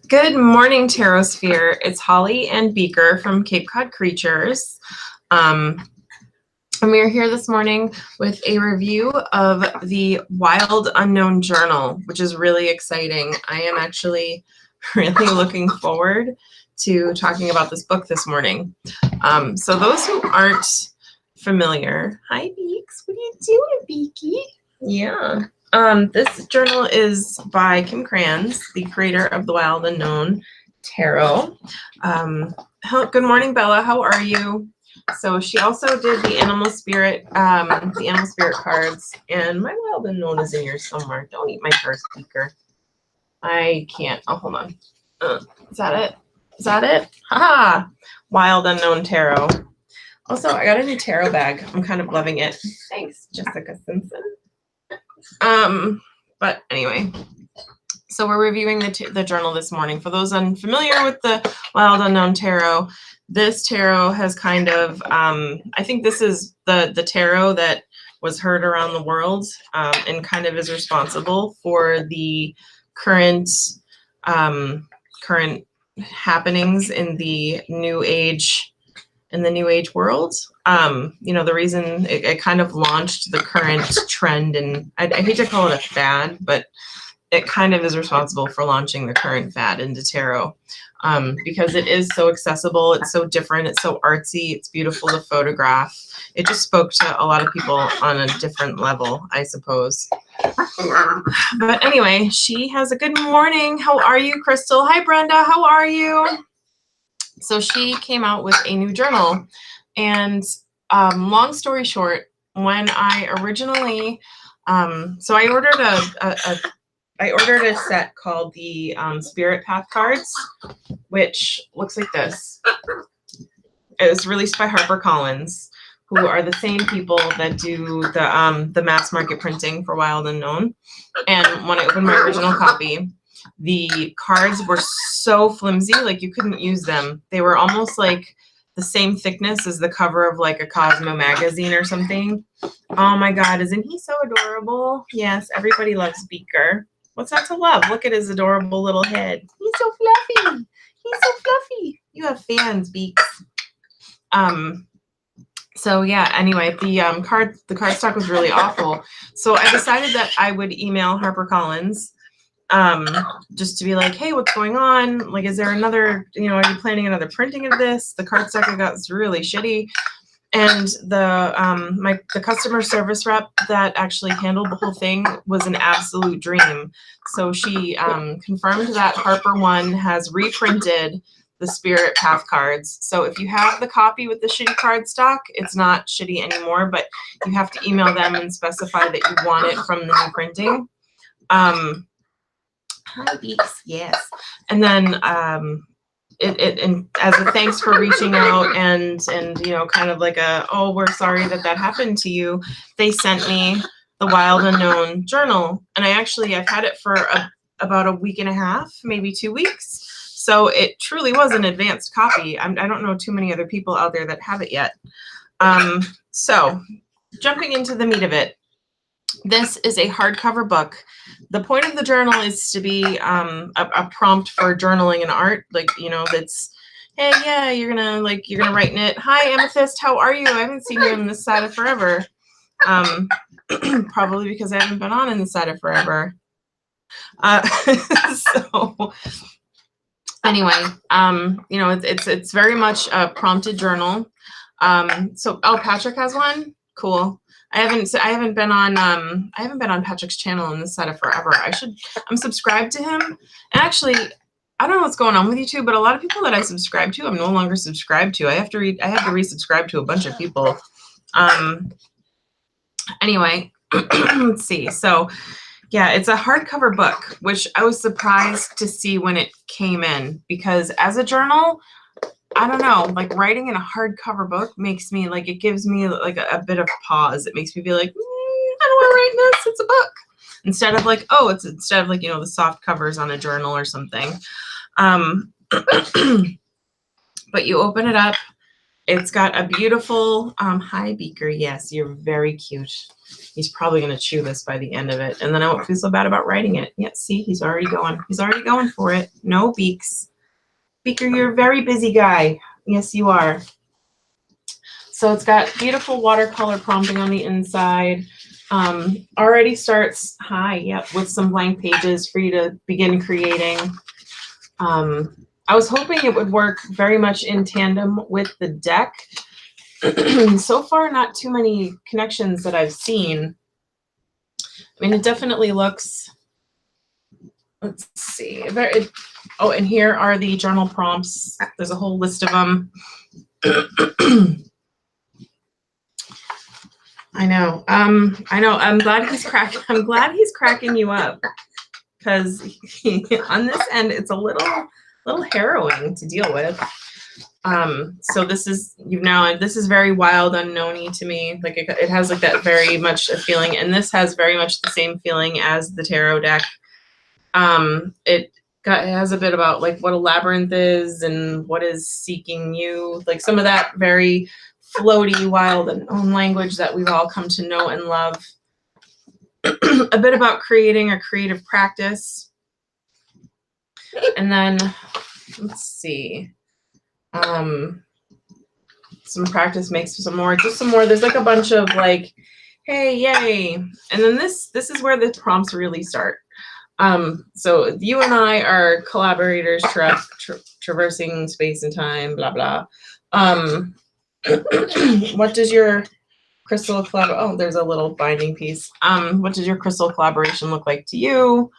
Good morning, Tarosphere. It's Holly and Beaker from Cape Cod Creatures. And we are here this morning with a review of the Wild Unknown Journal, which is really exciting. I am actually really looking forward to talking about this book this morning. So those who aren't familiar, hi Beaks, what are you doing, Beaky? Yeah. This journal is by Kim Krans, the creator of the Wild Unknown Tarot. Good morning, Bella. How are you? So she also did the Animal Spirit cards, and my Wild Unknown is in here somewhere. Don't eat my first speaker. I can't. Oh, hold on. Is that it? Is that it? Haha! Wild Unknown Tarot. Also, I got a new tarot bag. I'm kind of loving it. Thanks, Jessica Simpson. But anyway, so we're reviewing the journal this morning. For those unfamiliar with the Wild Unknown Tarot, this tarot has kind of, I think this is the tarot that was heard around the world, and kind of is responsible for the current happenings in the New Age world. The reason it kind of launched the current trend, and I hate to call it a fad, but it kind of is responsible for launching the current fad into tarot, because it is so accessible, it's so different, it's so artsy, it's beautiful to photograph. It just spoke to a lot of people on a different level, I suppose. But anyway, she has a good morning. How are you, Crystal? Hi, Brenda. How are you? So she came out with a new journal, and long story short, when I originally, so I ordered a set called the Spirit Path cards, which looks like this. It was released by HarperCollins, who are the same people that do the mass market printing for Wild Unknown. And when I opened my original copy, the cards were so flimsy, like you couldn't use them. They were almost like the same thickness as the cover of like a Cosmo magazine or something. Oh my God, isn't he so adorable? Yes, everybody loves Beaker. What's not to love? Look at his adorable little head. He's so fluffy. He's so fluffy. You have fans, Beaks. So yeah, anyway, the cardstock was really awful. So I decided that I would email HarperCollins, just to be like, hey, what's going on? Like, is there another, are you planning another printing of this? The cardstock I got is really shitty. And the customer service rep that actually handled the whole thing was an absolute dream. So she confirmed that Harper One has reprinted the Spirit Path cards. So if you have the copy with the shitty cardstock, it's not shitty anymore, but you have to email them and specify that you want it from the new printing. Hi, Beaks. Yes. And then and as a thanks for reaching out and kind of like we're sorry that happened to you, they sent me the Wild Unknown journal, and I've had it for about a week and a half, maybe 2 weeks. So it truly was an advanced copy. I don't know too many other people out there that have it yet. So jumping into the meat of it, this is a hardcover book. The point of the journal is to be a prompt for journaling and art, like, that's, hey, yeah, you're gonna write in it. Hi, Amethyst, how are you? I haven't seen you on this side of forever. Probably because I haven't been on in this side of forever. So anyway, it's very much a prompted journal. So Patrick has one. Cool. I haven't been on Patrick's channel in this side of forever. I'm subscribed to him. And actually, I don't know what's going on with YouTube, but a lot of people that I subscribe to, I'm no longer subscribed to. I have to resubscribe to a bunch of people. Anyway, let's see. So yeah, it's a hardcover book, which I was surprised to see when it came in, because as a journal, I don't know, like writing in a hardcover book makes me like, it gives me like a bit of pause. It makes me be like, I don't want to write this. It's a book. Instead of like, the soft covers on a journal or something. But you open it up. It's got a beautiful, hi Beaker. Yes, you're very cute. He's probably going to chew this by the end of it. And then I won't feel so bad about writing it. Yeah, see, he's already going. He's already going for it. No, Beaks. Beaker, you're a very busy guy. Yes, you are. So it's got beautiful watercolor prompting on the inside. Already starts high, yep, with some blank pages for you to begin creating. I was hoping it would work very much in tandem with the deck. So far, not too many connections that I've seen. I mean, it definitely looks, let's see. Oh, and here are the journal prompts. There's a whole list of them. I know. I'm glad he's cracking you up, because on this end it's a little harrowing to deal with. So this is very wild unknown-y to me. Like it has like that very much a feeling, and this has very much the same feeling as the tarot deck. It has a bit about like what a labyrinth is and what is seeking you, like some of that very floaty, wild, and own language that we've all come to know and love. A bit about creating a creative practice. And then, let's see. Some practice makes some more. There's like a bunch of like, hey, yay. And then this is where the prompts really start. So you and I are collaborators traversing space and time, blah, blah. What does your crystal collaboration, oh, there's a little binding piece. What does your crystal collaboration look like to you?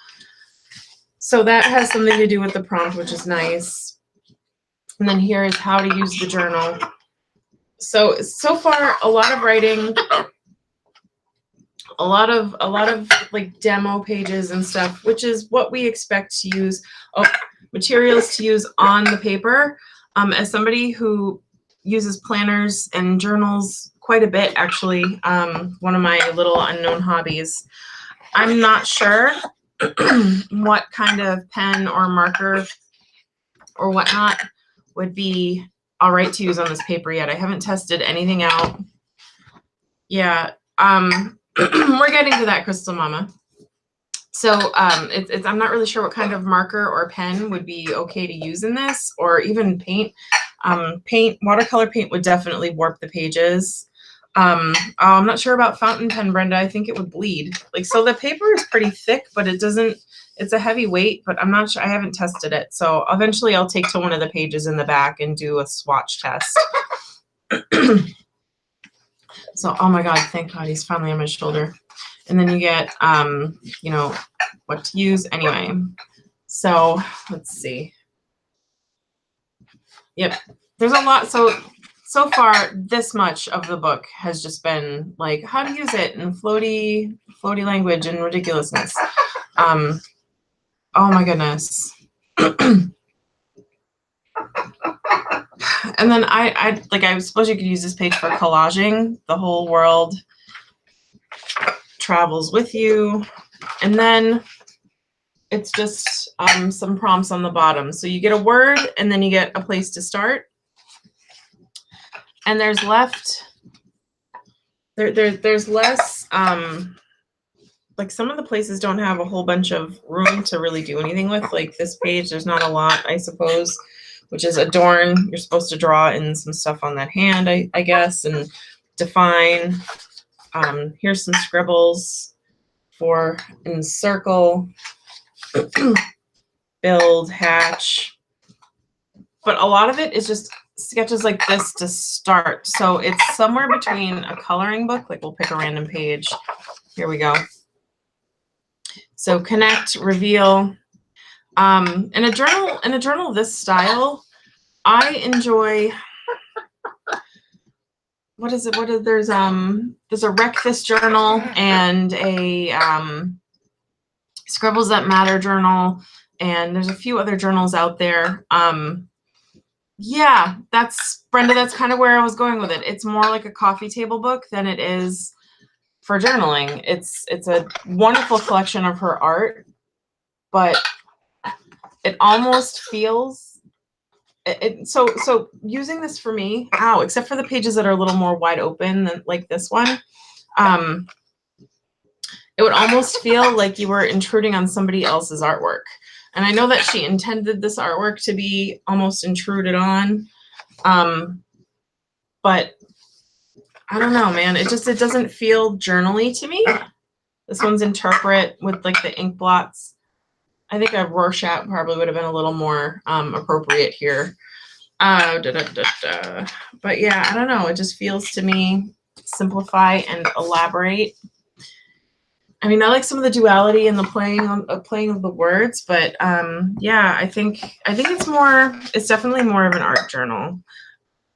So that has something to do with the prompt, which is nice. And then here is how to use the journal. So far, a lot of writing, a lot of like demo pages and stuff, which is what we expect to use. Oh, materials to use on the paper. As somebody who uses planners and journals quite a bit, actually, one of my little unknown hobbies, I'm not sure what kind of pen or marker or whatnot would be all right to use on this paper yet. I haven't tested anything out. Yeah, we're getting to that, Crystal Mama. So I'm not really sure what kind of marker or pen would be okay to use in this, or even paint. Watercolor paint would definitely warp the pages. I'm not sure about fountain pen, Brenda. I think it would bleed. Like, so the paper is pretty thick, but it doesn't, it's a heavy weight, but I'm not sure, I haven't tested it. So eventually I'll take to one of the pages in the back and do a swatch test. So, oh my God, thank God he's finally on my shoulder. And then you get, you know, what to use anyway. So let's see. Yep, there's a lot. So far, this much of the book has just been like how to use it and floaty language and ridiculousness. Oh my goodness. And then I suppose you could use this page for collaging. The whole world travels with you. And then it's just some prompts on the bottom. So you get a word and then you get a place to start. And there's there's less, like some of the places don't have a whole bunch of room to really do anything with. Like this page, there's not a lot, I suppose, which is adorn. You're supposed to draw in some stuff on that hand, I guess, and define. Here's some scribbles for encircle, build, hatch. But a lot of it is just sketches like this to start. So it's somewhere between a coloring book, like we'll pick a random page. Here we go. So connect, reveal. In a journal of this style, I enjoy, what is it? There's a Wreck This journal and a Scribbles That Matter journal, and there's a few other journals out there. Yeah, that's Brenda, that's kind of where I was going with it. It's more like a coffee table book than it is for journaling. It's a wonderful collection of her art, but it almost feels so using this for me, except for the pages that are a little more wide open than like this one. it would almost feel like you were intruding on somebody else's artwork. And I know that she intended this artwork to be almost intruded on. But I don't know, man. It doesn't feel journal-y to me. This one's Interpret with like the ink blots. I think a Rorschach probably would have been a little more appropriate here. But yeah, I don't know. It just feels to me simplify and elaborate. I mean, I like some of the duality and the playing of the words, but yeah, I think it's definitely more of an art journal.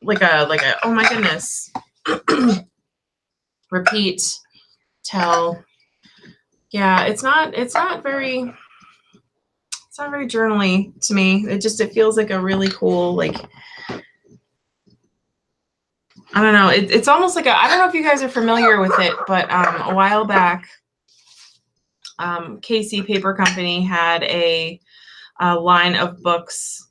Like a oh my goodness. Repeat, tell. Yeah, it's not very journaly to me. It feels like a really cool, like, I don't know. It's almost like I don't know if you guys are familiar with it, but a while back, Casey Paper Company had a line of books,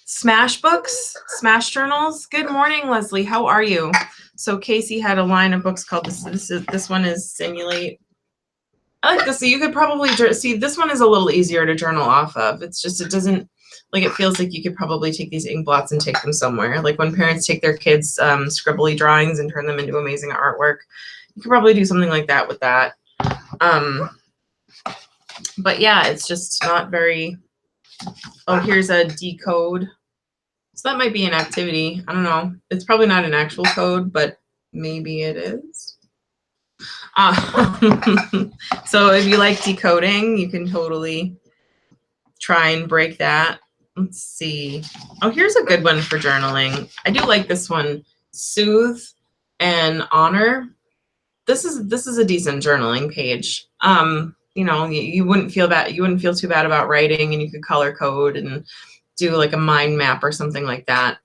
Smash books, Smash journals. Good morning, Leslie. How are you? So Casey had a line of books called this one is Simulate. I like this. So you could probably see this one is a little easier to journal off of. It's just, it doesn't, like, it feels like you could probably take these ink blots and take them somewhere. Like when parents take their kids' scribbly drawings and turn them into amazing artwork, you could probably do something like that with that. But yeah, it's just not very, oh, here's a decode. So that might be an activity. I don't know. It's probably not an actual code, but maybe it is. So if you like decoding, you can totally try and break that. Let's see. Oh, here's a good one for journaling. I do like this one. Soothe and honor. This is a decent journaling page. You know, you wouldn't feel bad. You wouldn't feel too bad about writing, and you could color code and do like a mind map or something like that.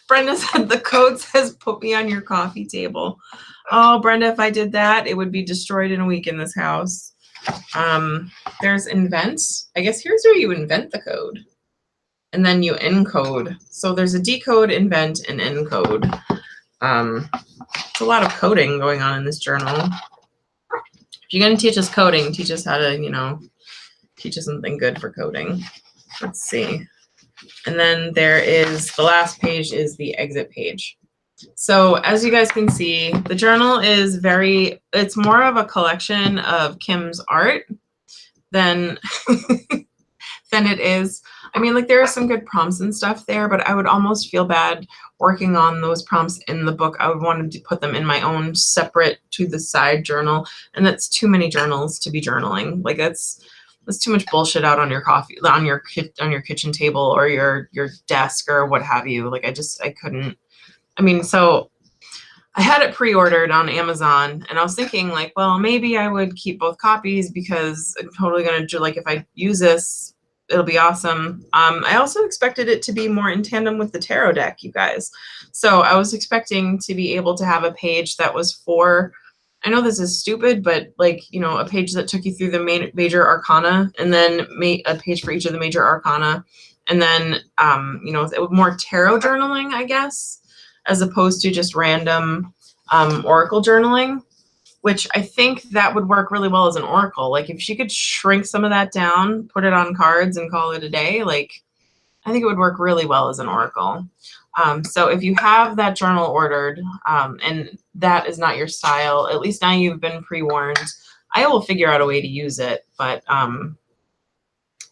Brenda said the code says put me on your coffee table. Oh, Brenda, if I did that, it would be destroyed in a week in this house. There's invent. I guess here's where you invent the code. And then you encode. So there's a decode, invent, and encode. It's a lot of coding going on in this journal. If you're going to teach us coding, teach us how to, you know, teach us something good for coding. Let's see. And then there is, the last page is the exit page. So as you guys can see, the journal is it's more of a collection of Kim's art than, than it is. I mean, like, there are some good prompts and stuff there, but I would almost feel bad working on those prompts in the book. I would want to put them in my own separate to the side journal. And that's too many journals to be journaling. Like, that's too much bullshit out on your on your kitchen table or your desk or what have you. Like, I couldn't. I mean, so I had it pre-ordered on Amazon, and I was thinking, like, well, maybe I would keep both copies because I'm totally gonna do, like, if I use this, it'll be awesome. I also expected it to be more in tandem with the tarot deck, you guys. So I was expecting to be able to have a page that was for, I know this is stupid, but, like, you know, a page that took you through the major arcana, and then a page for each of the major arcana, and then, you know, more tarot journaling, I guess, as opposed to just random oracle journaling, which I think that would work really well as an oracle. Like, if she could shrink some of that down, put it on cards and call it a day, like, I think it would work really well as an oracle. So if you have that journal ordered and that is not your style, at least now you've been pre-warned. I will figure out a way to use it, but I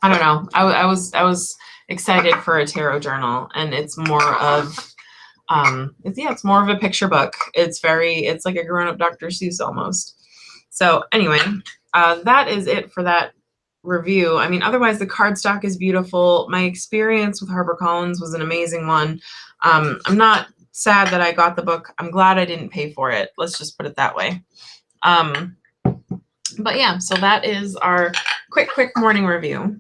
don't know. I was excited for a tarot journal, and it's more of it's more of a picture book. It's like a grown-up Dr. Seuss almost. So anyway, that is it for that review. I mean, otherwise the cardstock is beautiful. My experience with HarperCollins was an amazing one. I'm not sad that I got the book. I'm glad I didn't pay for it. Let's just put it that way. But yeah, so that is our quick morning review,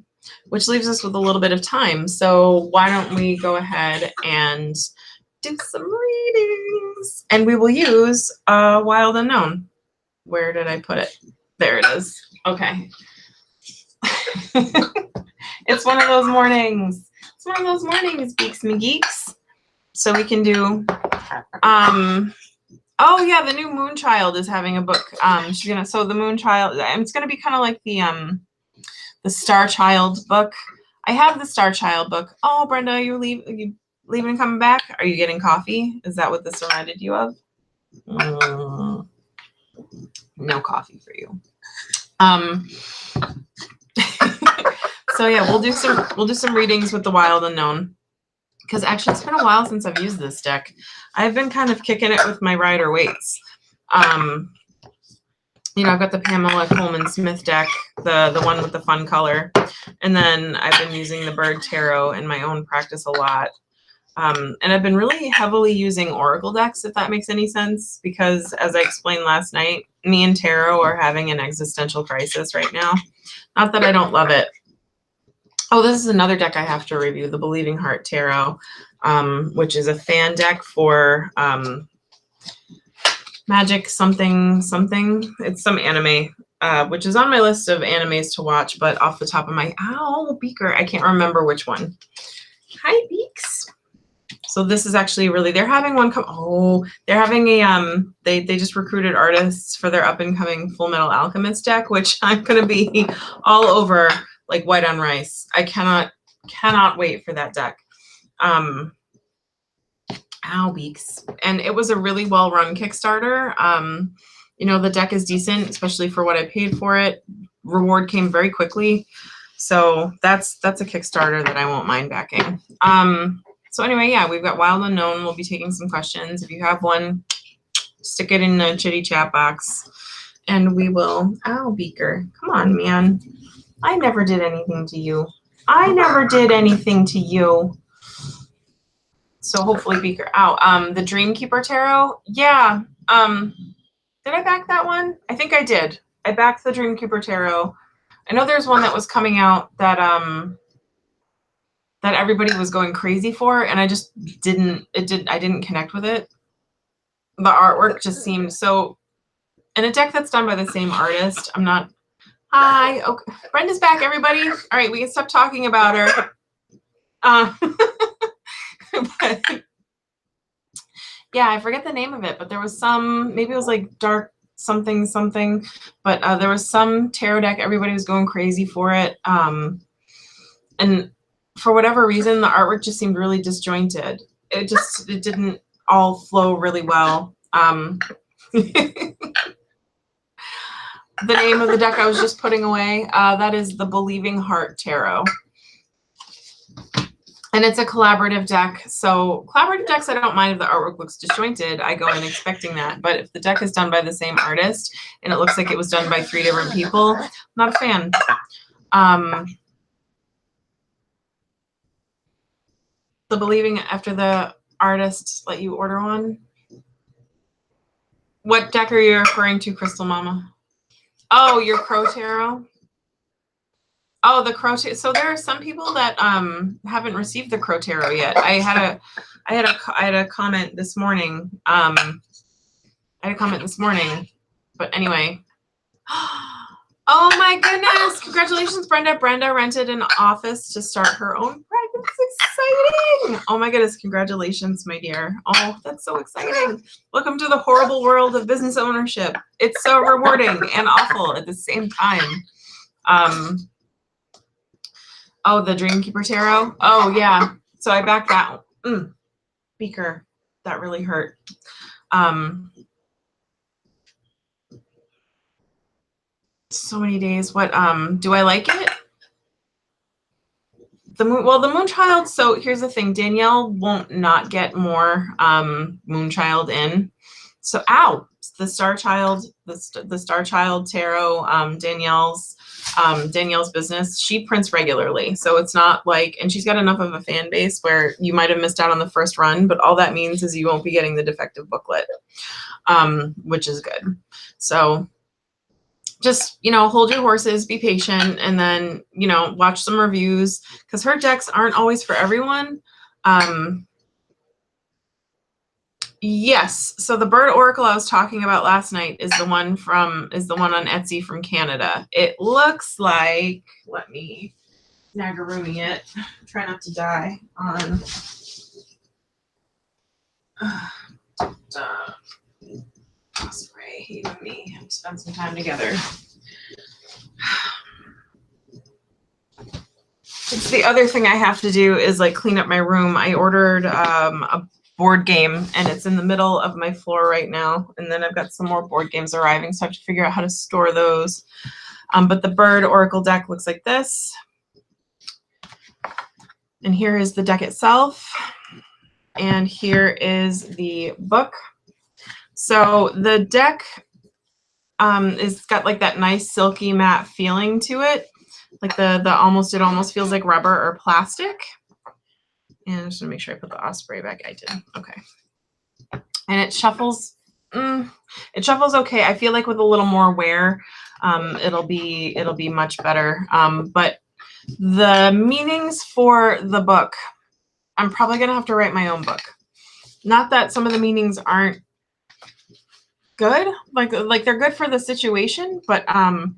which leaves us with a little bit of time. So why don't we go ahead and do some readings, and we will use Wild Unknown. Where did I put it? There it is. Okay. It's one of those mornings. It's one of those mornings, Geeks and Geeks. So we can do Oh yeah, the new Moonchild is having a book. She's gonna, so the Moonchild, it's gonna be kind of like the Star Child book. I have the Star Child book. Oh, Brenda, you leaving and coming back? Are you getting coffee? Is that what this reminded you of? No coffee for you. So yeah, we'll do some readings with the Wild Unknown, because actually it's been a while since I've used this deck. I've been kind of kicking it with my Rider-Waite's. You know, I've got the Pamela Coleman Smith deck, the one with the fun color, and then I've been using the Bird Tarot in my own practice a lot. And I've been really heavily using Oracle decks, if that makes any sense, because as I explained last night, me and tarot are having an existential crisis right now. Not that I don't love it. Oh, this is another deck I have to review, the Believing Heart Tarot, which is a fan deck for Magic something something. It's some anime, which is on my list of animes to watch, but off the top of my, ow, Beaker, I can't remember which one. Hi, Beaks. So this is actually really, they're having one come, oh, they're having a, they just recruited artists for their up and coming Full Metal Alchemist deck, which I'm going to be all over like white on rice. I cannot wait for that deck. Ow, Beaks. And it was a really well-run Kickstarter. You know, the deck is decent, especially for what I paid for it. Reward came very quickly. So that's a Kickstarter that I won't mind backing. So anyway, yeah, we've got Wild Unknown. We'll be taking some questions. If you have one, stick it in the chitty chat box and we will. Ow, Beaker. Come on, man. I never did anything to you. I never did anything to you. So hopefully Beaker out. The Dreamkeeper Tarot. Yeah. Did I back that one? I think I did. I backed the Dreamkeeper Tarot. I know there's one that was coming out that that everybody was going crazy for, and I just didn't connect with it. The artwork just seemed so, in a deck that's done by the same artist, I'm not. Hi, okay. Brenda's back, everybody. All right, we can stop talking about her. But, yeah, I forget the name of it, but there was some, maybe it was like dark something, but there was some tarot deck, everybody was going crazy for it. And for whatever reason, the artwork just seemed really disjointed. It didn't all flow really well. The name of the deck I was just putting away, that is the Believing Heart Tarot. And it's a collaborative deck. So collaborative decks, I don't mind if the artwork looks disjointed. I go in expecting that. But if the deck is done by the same artist and it looks like it was done by 3 different people, I'm not a fan. The Believing, after the artist let you order one. What deck are you referring to, Crystal Mama? Oh, your Crow Tarot. Oh, the Crow Tarot. So there are some people that haven't received the Crow Tarot yet. I had a comment this morning. But anyway. Oh my goodness! Congratulations, Brenda. Brenda rented an office to start her own practice. Exciting! Oh my goodness! Congratulations, my dear. Oh, that's so exciting. Welcome to the horrible world of business ownership. It's so rewarding and awful at the same time. Oh, the Dreamkeeper Tarot. Oh yeah. So I backed that one. Beaker. That really hurt. So many days. What do I like it? The Moonchild. So here's the thing, Danielle won't not get more Moonchild in. So the Star Child, the Star Child Tarot, Danielle's business, she prints regularly. So it's not like, and she's got enough of a fan base where you might have missed out on the first run, but all that means is you won't be getting the defective booklet, which is good. So just, hold your horses, be patient, and then, watch some reviews, because her decks aren't always for everyone. Yes. So the Bird Oracle I was talking about last night is the one on Etsy from Canada. It looks like, let me Nagarumi it. Try not to die on. Osprey, you and me spend some time together. It's the other thing I have to do is like clean up my room. I ordered a board game and it's in the middle of my floor right now. And then I've got some more board games arriving, so I have to figure out how to store those. But the Bird Oracle deck looks like this. And here is the deck itself. And here is the book. So the deck is got like that nice silky matte feeling to it. Like it almost feels like rubber or plastic. And I'm just gonna make sure I put the Osprey back. I did. Okay. And it shuffles. It shuffles okay. I feel like with a little more wear, it'll be much better. But the meanings for the book, I'm probably gonna have to write my own book. Not that some of the meanings aren't good, like they're good for the situation, but I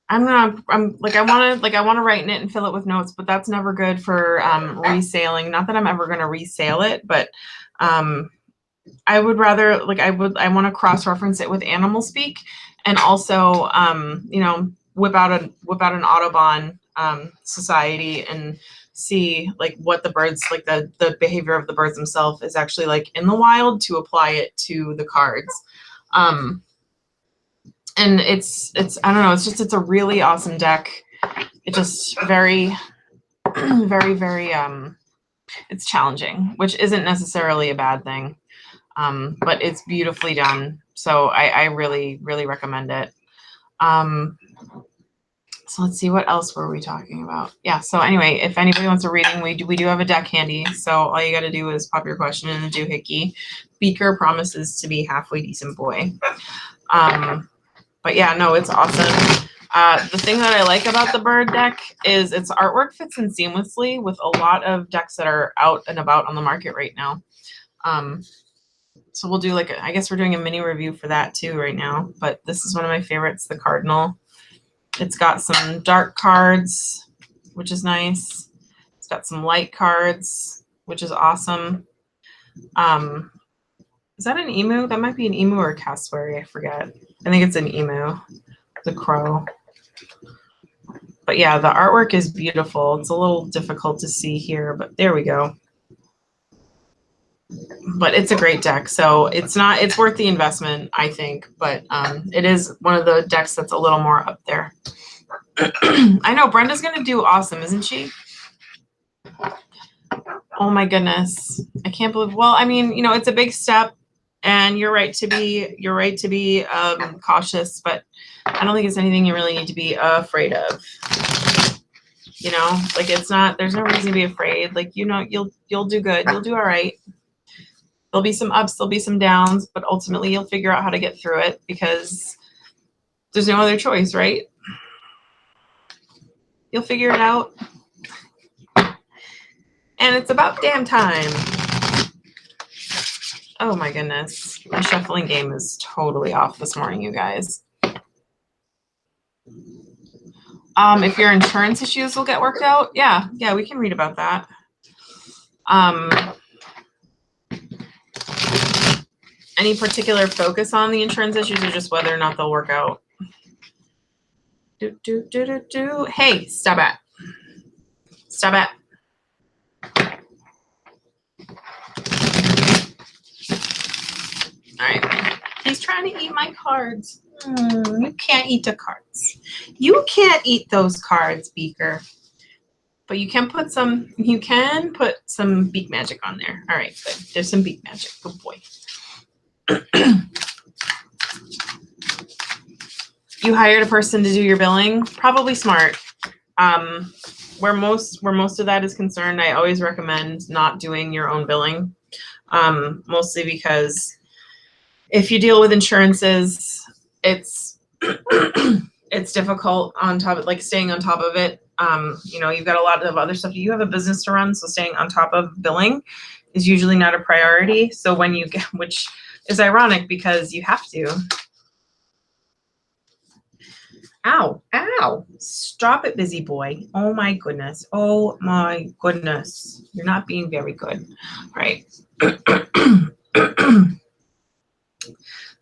want to write in it and fill it with notes, but that's never good for reselling. Not that I'm ever going to resale it, but I would rather I want to cross-reference it with Animal Speak, and also whip out an Audubon society and see like what the birds, like the behavior of the birds themselves is actually like in the wild, to apply it to the cards. And it's I don't know, it's a really awesome deck. It just very very it's challenging, which isn't necessarily a bad thing, but it's beautifully done. So I really recommend it. So let's see, what else were we talking about? Yeah, so anyway, if anybody wants a reading, we do have a deck handy. So all you got to do is pop your question in the doohickey. Beaker promises to be halfway decent boy. But yeah, no, it's awesome. The thing that I like about the Bird deck is its artwork fits in seamlessly with a lot of decks that are out and about on the market right now. So we'll do I guess we're doing a mini review for that too right now. But this is one of my favorites, the Cardinal. It's got some dark cards, which is nice. It's got some light cards, which is awesome. Is that an emu? That might be an emu or a cassowary. I forget. I think it's an emu, the crow. But yeah, the artwork is beautiful. It's a little difficult to see here, but there we go. But it's a great deck. So it's worth the investment, I think. But it is one of the decks that's a little more up there. I know Brenda's going to do awesome, isn't she? Oh my goodness. I can't believe, well, I mean, it's a big step. And you're right to be cautious, but I don't think it's anything you really need to be afraid of. Like there's no reason to be afraid. Like, you'll do good. You'll do all right. There'll be some ups, there'll be some downs, but ultimately you'll figure out how to get through it because there's no other choice, right? You'll figure it out. And it's about damn time. Oh my goodness. My shuffling game is totally off this morning, you guys. If your insurance issues will get worked out, yeah, we can read about that. Any particular focus on the insurance issues or just whether or not they'll work out? Hey, stop it. Stop it. All right. He's trying to eat my cards. You can't eat the cards. You can't eat those cards, Beaker. But you can put some beak magic on there. All right, good. There's some beak magic. Good boy. You hired a person to do your billing? Probably smart. Where most of that is concerned, I always recommend not doing your own billing. Mostly because if you deal with insurances, it's it's difficult on top of staying on top of it. You've got a lot of other stuff. You have a business to run, so staying on top of billing is usually not a priority. So when you get, which is ironic because you have to. Ow, ow, stop it, busy boy. Oh my goodness. Oh my goodness. You're not being very good. All right.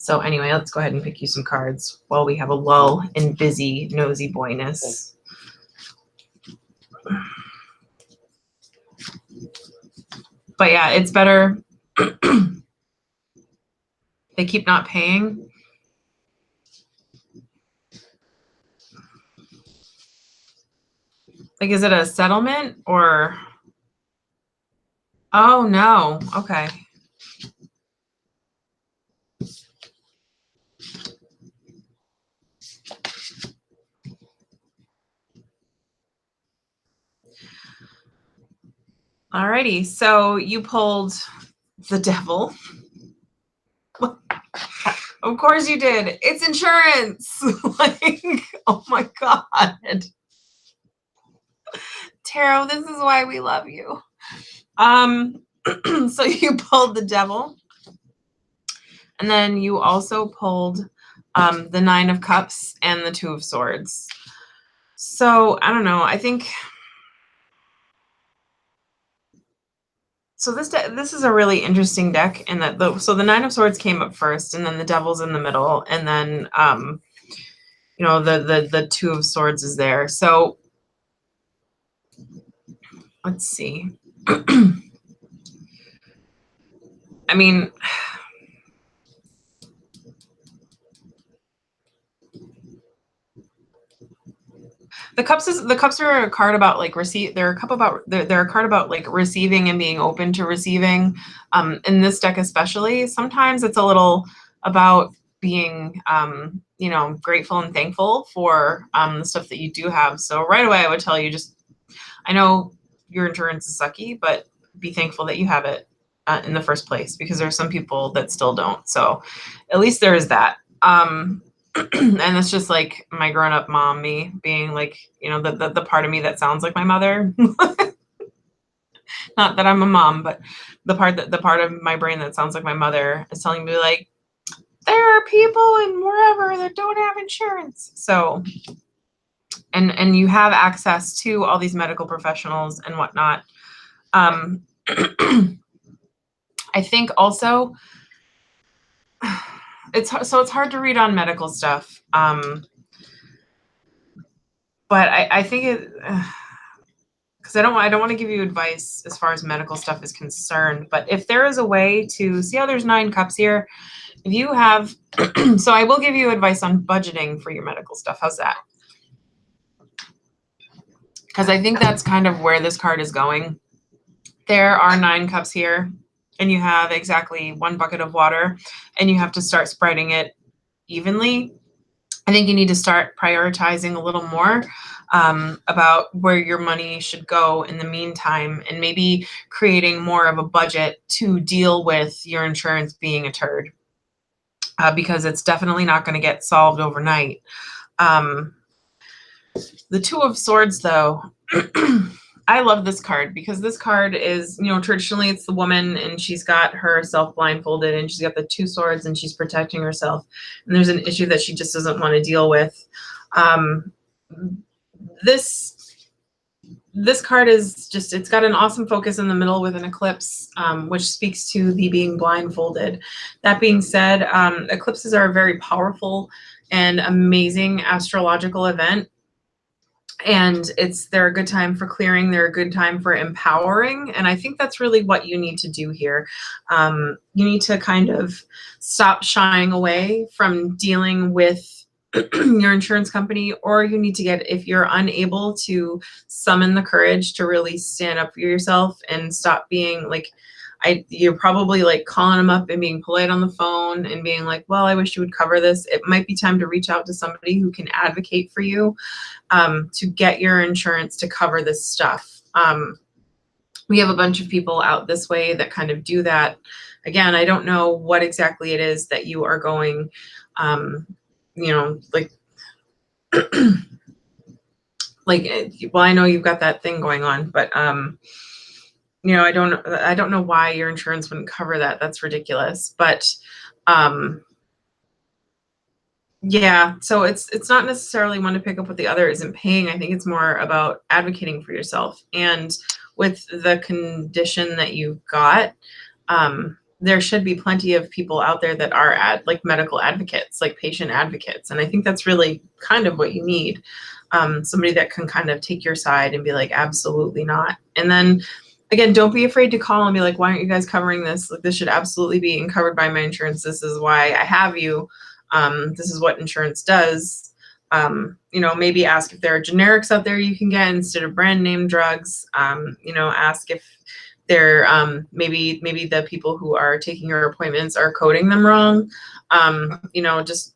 So anyway, let's go ahead and pick you some cards while we have a lull in busy nosy boyness. But yeah, it's better. They keep not paying. Like, is it a settlement or? Oh no. Okay. Alrighty. So you pulled the devil. Of course you did. It's insurance. Like, oh my God. Tarot, this is why we love you. So you pulled the devil. And then you also pulled the 9 of Cups and the 2 of Swords. So I don't know. I think so. This is a really interesting deck in that the 9 of Swords came up first, and then the Devil's in the middle, and then you know, the 2 of Swords is there. So let's see. I mean, the cups are a card about like they're a card about like receiving and being open to receiving. In this deck especially, sometimes it's a little about being you know, grateful and thankful for the stuff that you do have. So right away I would tell you, just, I know your insurance is sucky, but be thankful that you have it in the first place, because there are some people that still don't. So at least there is that. And it's just like my grown-up mom, me being like, you know, the part of me that sounds like my mother. Not that I'm a mom, but the part of my brain that sounds like my mother is telling me, like, there are people in wherever that don't have insurance. So, and you have access to all these medical professionals and whatnot. I think also it's hard to read on medical stuff. But I think it, because I don't want to give you advice as far as medical stuff is concerned. But if there is a way to see how there's 9 cups here, if you have, so I will give you advice on budgeting for your medical stuff. How's that? Because I think that's kind of where this card is going. There are 9 cups here, and you have exactly 1 bucket of water, and you have to start spreading it evenly. I think you need to start prioritizing a little more about where your money should go in the meantime, and maybe creating more of a budget to deal with your insurance being a turd, because it's definitely not going to get solved overnight. The 2 of Swords, though, I love this card because this card is, you know, traditionally it's the woman and she's got herself blindfolded and she's got the 2 swords and she's protecting herself. And there's an issue that she just doesn't want to deal with. This card is just, it's got an awesome focus in the middle with an eclipse, which speaks to the being blindfolded. That being said, eclipses are a very powerful and amazing astrological event. And they're a good time for clearing. They're a good time for empowering. And I think that's really what you need to do here. You need to kind of stop shying away from dealing with your insurance company, or you need to get, if you're unable to summon the courage to really stand up for yourself and stop being like, you're probably like calling them up and being polite on the phone and being like, well, I wish you would cover this. It might be time to reach out to somebody who can advocate for you to get your insurance to cover this stuff. We have a bunch of people out this way that kind of do that. Again, I don't know what exactly it is that you are going, you know, like, well, I know you've got that thing going on, but, you know, I don't know why your insurance wouldn't cover that. That's ridiculous. But, yeah, so it's not necessarily one to pick up what the other isn't paying. I think it's more about advocating for yourself. And with the condition that you've got, there should be plenty of people out there that are like medical advocates, like patient advocates. And I think that's really kind of what you need. Somebody that can kind of take your side and be like, absolutely not. And then again, don't be afraid to call and be like, why aren't you guys covering this? Like, this should absolutely be covered by my insurance. This is why I have you. This is what insurance does. You know, maybe ask if there are generics out there you can get instead of brand name drugs. You know, ask if they're maybe the people who are taking your appointments are coding them wrong. You know, just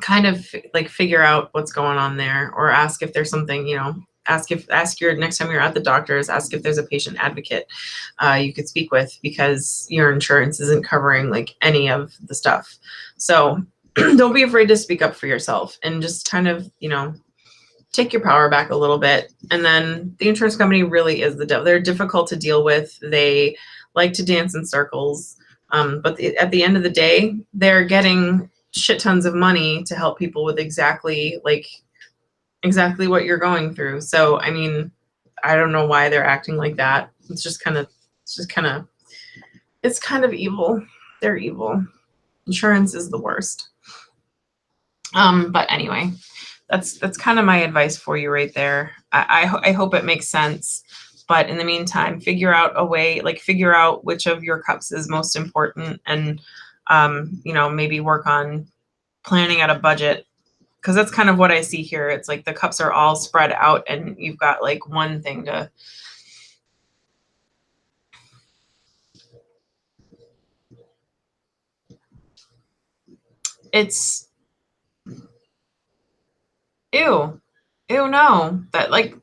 kind of like figure out what's going on there, or ask if there's something, you know, ask your next time you're at the doctor's, ask if there's a patient advocate you could speak with, because your insurance isn't covering like any of the stuff. So don't be afraid to speak up for yourself and just kind of, you know, take your power back a little bit. And then the insurance company really is the devil. They're difficult to deal with. They like to dance in circles. But at the end of the day, they're getting shit tons of money to help people with exactly what you're going through. So, I mean, I don't know why they're acting like that. It's kind of evil. They're evil. Insurance is the worst. But anyway, that's kind of my advice for you right there. I hope it makes sense. But in the meantime, figure out a way, like figure out which of your cups is most important, and you know, maybe work on planning out a budget, because that's kind of what I see here. It's like the cups are all spread out and you've got like one thing to. It's ew. Ew, no.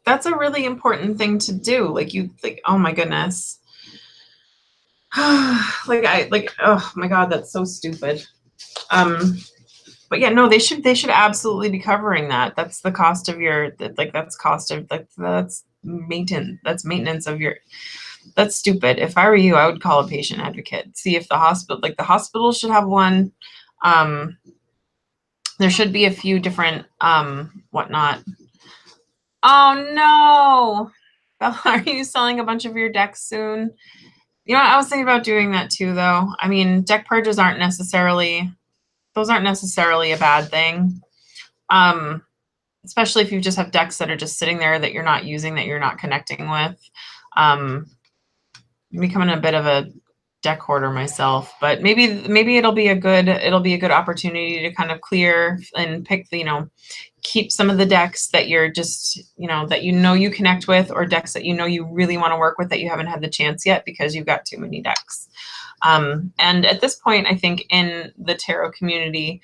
That's a really important thing to do. Like, you like, oh my goodness. Oh my God, that's so stupid. But yeah, no, they should absolutely be covering that. That's the cost of your, that's maintenance of your, that's stupid. If I were you, I would call a patient advocate. See if the hospital should have one. There should be a few different, whatnot. Oh no. Bella, are you selling a bunch of your decks soon? You know what? I was thinking about doing that too, though. I mean, deck purges aren't necessarily a bad thing. Especially if you just have decks that are just sitting there that you're not using, that you're not connecting with. I'm becoming a bit of a deck hoarder myself, but maybe it'll be a good opportunity to kind of clear and pick the, you know, keep some of the decks that you're just, you know, that you connect with, or decks that you know you really want to work with that you haven't had the chance yet because you've got too many decks. And at this point, I think in the tarot community,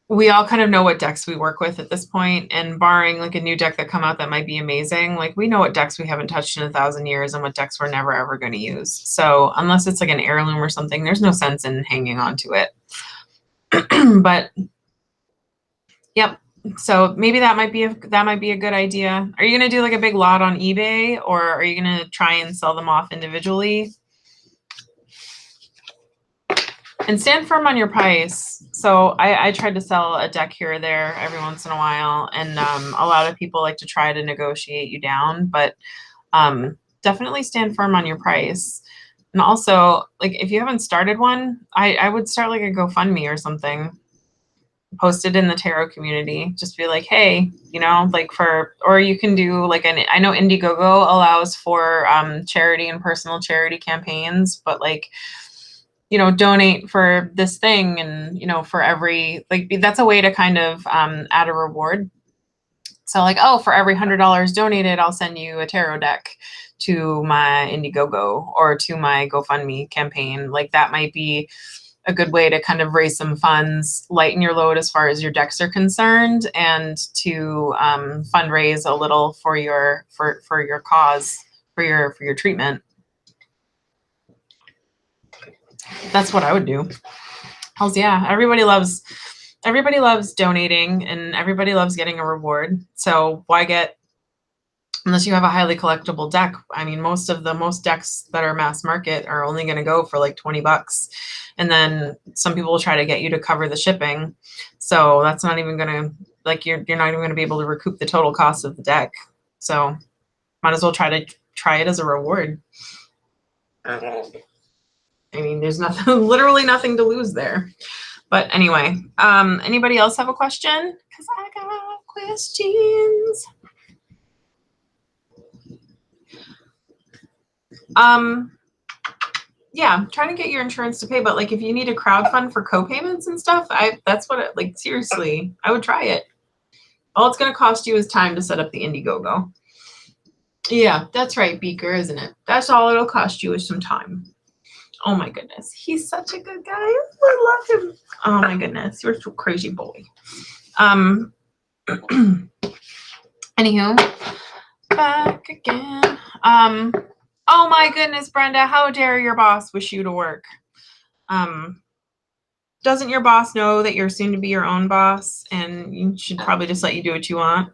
we all kind of know what decks we work with at this point, and barring like a new deck that come out that might be amazing, like we know what decks we haven't touched in 1,000 years and what decks we're never ever going to use. So unless it's like an heirloom or something, there's no sense in hanging on to it. But yep. So maybe that might be a good idea. Are you going to do like a big lot on eBay, or are you going to try and sell them off individually? And stand firm on your price. So I tried to sell a deck here or there every once in a while, and a lot of people like to try to negotiate you down, but definitely stand firm on your price. And also, like, if you haven't started one, I would start like a GoFundMe or something. Post it in the tarot community. Just be like, hey, you know, like or you can do like I know Indiegogo allows for charity and personal charity campaigns, but like, you know, donate for this thing, and, you know, for every, like, that's a way to kind of add a reward. So like, oh, for every $100 donated, I'll send you a tarot deck to my Indiegogo or to my GoFundMe campaign. Like, that might be a good way to kind of raise some funds, lighten your load as far as your decks are concerned, and to fundraise a little for your cause, for your treatment. That's what I would do. Hells yeah. Everybody loves donating, and everybody loves getting a reward. So why unless you have a highly collectible deck. I mean, most decks that are mass market are only going to go for like $20. And then some people will try to get you to cover the shipping. So that's not even going to, like, you're not even going to be able to recoup the total cost of the deck. So might as well try it as a reward. I mean, there's nothing, literally nothing to lose there. But anyway, anybody else have a question? Because I got questions. Yeah, trying to get your insurance to pay, but like if you need a crowdfund for co-payments and stuff, that's what like seriously, I would try it. All it's gonna cost you is time to set up the Indiegogo. Yeah, that's right, Beaker, isn't it? That's all it'll cost you is some time. Oh my goodness, he's such a good guy. I love him. Oh my goodness, you're a crazy boy. Anywho, back again. Oh my goodness, Brenda, how dare your boss wish you to work? Doesn't your boss know that you're soon to be your own boss and you should probably just let you do what you want?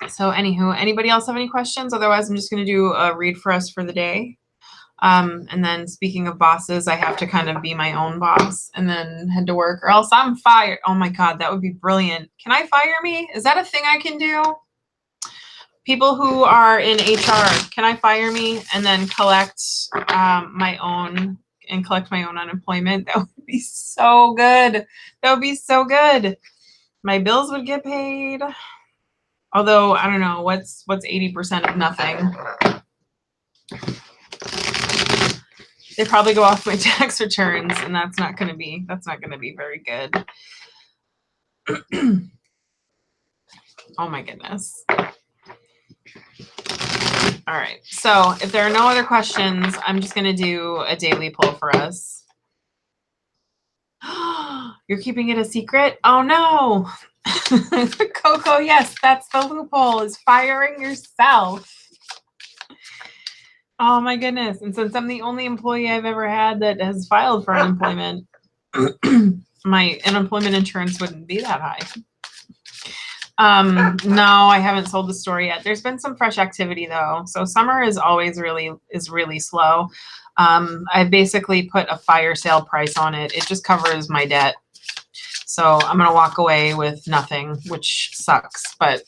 So anywho, anybody else have any questions? Otherwise, I'm just going to do a read for us for the day. And then speaking of bosses, I have to kind of be my own boss and then head to work or else I'm fired. Oh my God, that would be brilliant. Can I fire me? Is that a thing I can do? People who are in HR, can I fire me and then collect my own unemployment? That would be so good. That would be so good. My bills would get paid. Although I don't know what's 80% of nothing. They probably go off my tax returns, and that's not going to be very good. Oh my goodness. All right. So if there are no other questions, I'm just going to do a daily poll for us. You're keeping it a secret? Oh no. Coco, yes, that's the loophole, is firing yourself. Oh my goodness. And since I'm the only employee I've ever had that has filed for unemployment, my unemployment insurance wouldn't be that high. No, I haven't sold the store yet. There's been some fresh activity though. So summer is always really slow. I basically put a fire sale price on it. It just covers my debt. So I'm going to walk away with nothing, which sucks, but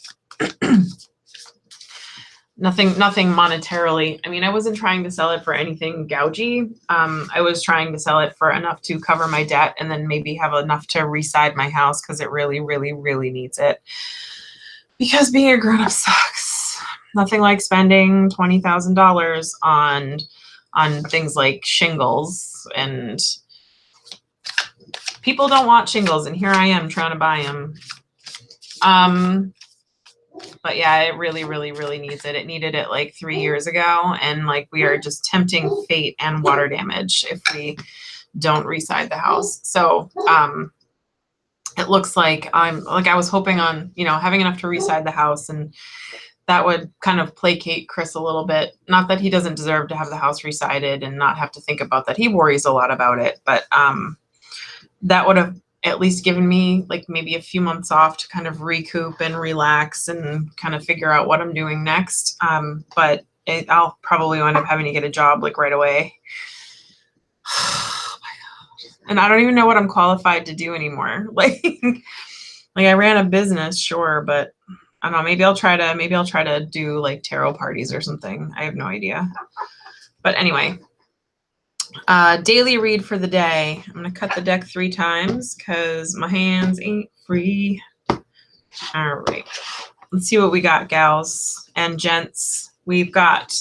nothing monetarily. I mean, I wasn't trying to sell it for anything gougy. I was trying to sell it for enough to cover my debt and then maybe have enough to reside my house because it really needs it. Because being a grown-up sucks. Nothing like spending $20,000 on things like shingles, and people don't want shingles, and here I am trying to buy them. But yeah, it really needs it. It needed it like 3 years ago, and like we are just tempting fate and water damage if we don't reside the house. So it looks like I was hoping on, having enough to reside the house, and that would kind of placate Chris a little bit. Not that he doesn't deserve to have the house resided and not have to think about that. He worries a lot about it, but that would have at least given me like maybe a few months off to kind of recoup and relax and kind of figure out what I'm doing next. But I'll probably wind up having to get a job like right away. Oh my God. And I don't even know what I'm qualified to do anymore. Like I ran a business, sure, but I don't know, maybe I'll try to do like tarot parties or something. I have no idea. But anyway, daily read for the day. I'm going to cut the deck 3 times because my hands ain't free. All right. Let's see what we got, gals and gents. We've got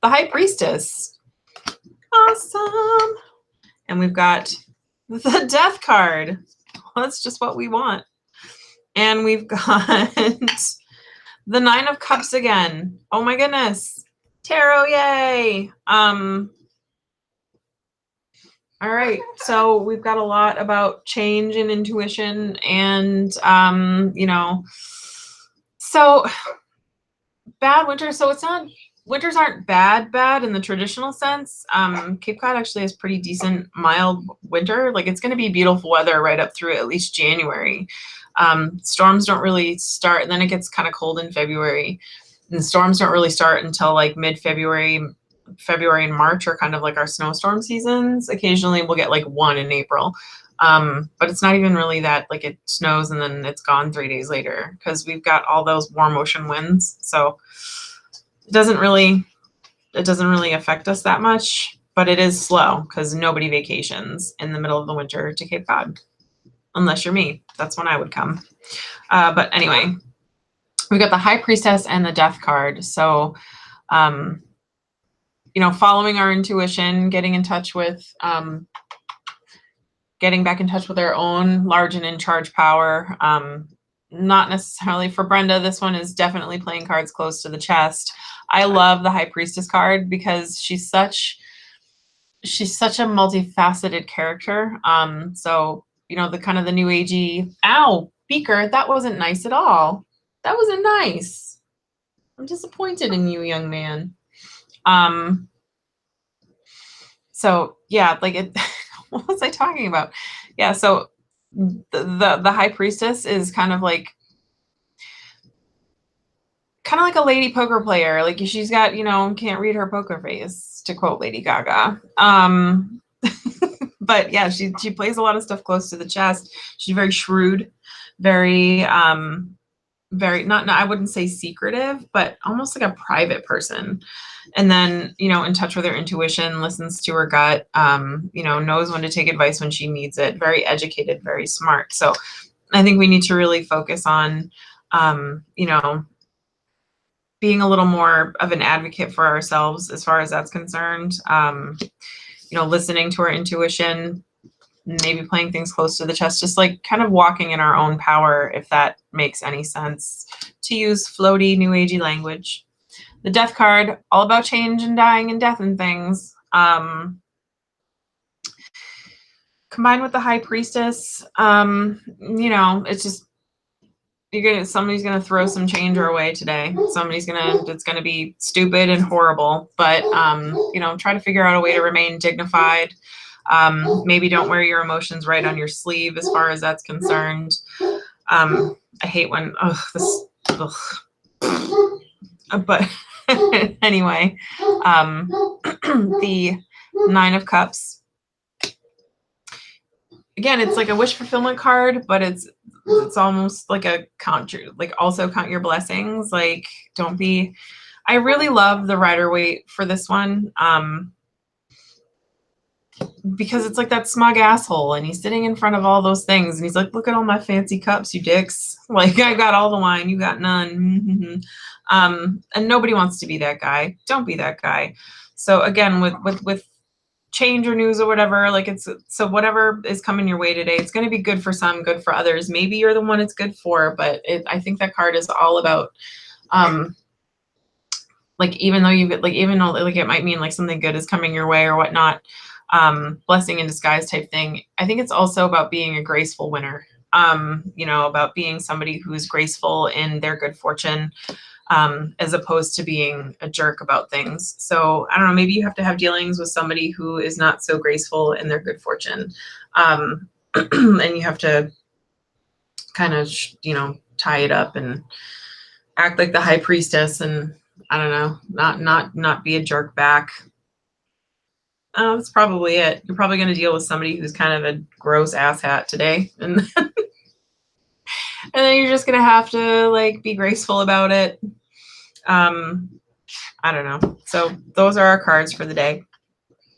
the High Priestess. Awesome. And we've got the Death card. Well, that's just what we want. And we've got the 9 of Cups again. Oh my goodness. Tarot, yay. All right, so we've got a lot about change and intuition and, so bad winter. So it's not, winters aren't bad in the traditional sense. Cape Cod actually has pretty decent mild winter. Like it's going to be beautiful weather right up through at least January. Storms don't really start, and then it gets kind of cold in February. And storms don't really start until like mid-February, February and March are kind of like our snowstorm seasons. Occasionally we'll get like one in April. But it's not even really that, like it snows and then it's gone 3 days later because we've got all those warm ocean winds. So it doesn't really affect us that much, but it is slow because nobody vacations in the middle of the winter to Cape Cod, unless you're me. That's when I would come. But anyway, we've got the High Priestess and the Death card. So, you know, following our intuition, getting back in touch with our own large and in charge power. Not necessarily for Brenda. This one is definitely playing cards close to the chest. I love the High Priestess card because she's such a multifaceted character. So, you know, the kind of the new agey, ow, Beaker, that wasn't nice at all. That wasn't nice. I'm disappointed in you, young man. So yeah, like it, what was I talking about? Yeah, so the High Priestess is kind of like a lady poker player. Like she's got, you know, can't read her poker face, to quote Lady Gaga. But yeah, she plays a lot of stuff close to the chest. She's very shrewd, very not I wouldn't say secretive, but almost like a private person. And then, you know, in touch with her intuition, listens to her gut, you know, knows when to take advice when she needs it, very educated, very smart. So I think we need to really focus on, you know, being a little more of an advocate for ourselves as far as that's concerned. You know, listening to our intuition, maybe playing things close to the chest, just like kind of walking in our own power, if that makes any sense, to use floaty, new agey language. The Death card, all about change and dying and death and things. Combined with the High Priestess, you know, it's just, somebody's gonna throw some change our way today. It's gonna be stupid and horrible, but you know, try to figure out a way to remain dignified. Maybe don't wear your emotions right on your sleeve as far as that's concerned. I hate when, but anyway, the Nine of Cups. Again, it's like a wish fulfillment card, but it's almost like a also count your blessings. Like, don't be, I really love the Rider-Waite for this one. Because it's like that smug asshole and he's sitting in front of all those things and he's like, look at all my fancy cups, you dicks. Like, I got all the wine, you got none. And nobody wants to be that guy. Don't be that guy. So again, with change or news or whatever, like so whatever is coming your way today, it's going to be good for some, good for others. Maybe you're the one it's good for, but I think that card is all about, like, even though it might mean like something good is coming your way or whatnot, blessing in disguise type thing. I think it's also about being a graceful winner, you know, about being somebody who's graceful in their good fortune, as opposed to being a jerk about things. So I don't know, maybe you have to have dealings with somebody who is not so graceful in their good fortune. And you have to kind of, you know, tie it up and act like the High Priestess and, I don't know, not be a jerk back. That's probably it. You're probably going to deal with somebody who's kind of a gross asshat today. And then you're just going to have to like be graceful about it. I don't know. So those are our cards for the day.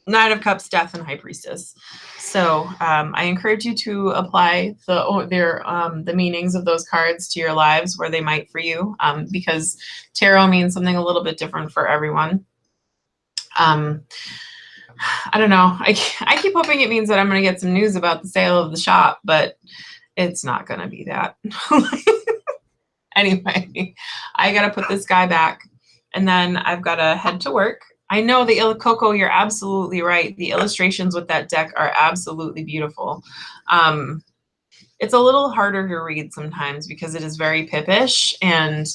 Nine of Cups, Death, and High Priestess. So I encourage you to apply the meanings of those cards to your lives where they might for you, because tarot means something a little bit different for everyone. I don't know. I keep hoping it means that I'm going to get some news about the sale of the shop, but it's not going to be that. Anyway, I got to put this guy back and then I've got to head to work. I know Coco, you're absolutely right. The illustrations with that deck are absolutely beautiful. It's a little harder to read sometimes because it is very pippish, and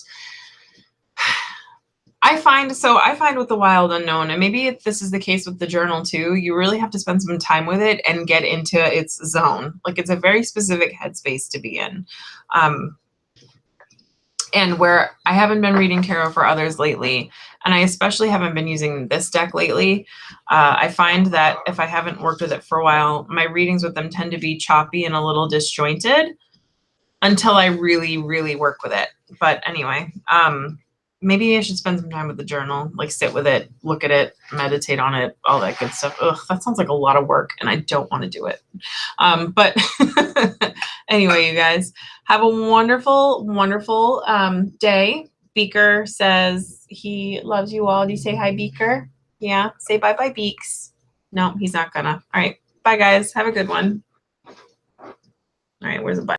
I find with the Wild Unknown, and maybe this is the case with the journal too, you really have to spend some time with it and get into its zone. Like, it's a very specific headspace to be in. And where I haven't been reading tarot for others lately, and I especially haven't been using this deck lately, I find that if I haven't worked with it for a while, my readings with them tend to be choppy and a little disjointed until I really, really work with it. But anyway, maybe I should spend some time with the journal, like sit with it, look at it, meditate on it, all that good stuff. Ugh, that sounds like a lot of work and I don't want to do it. But anyway, you guys have a wonderful, wonderful day. Beaker says he loves you all. Do you say hi, Beaker? Yeah, say bye-bye, Beaks. No, he's not gonna. All right, bye guys. Have a good one. All right, where's the button?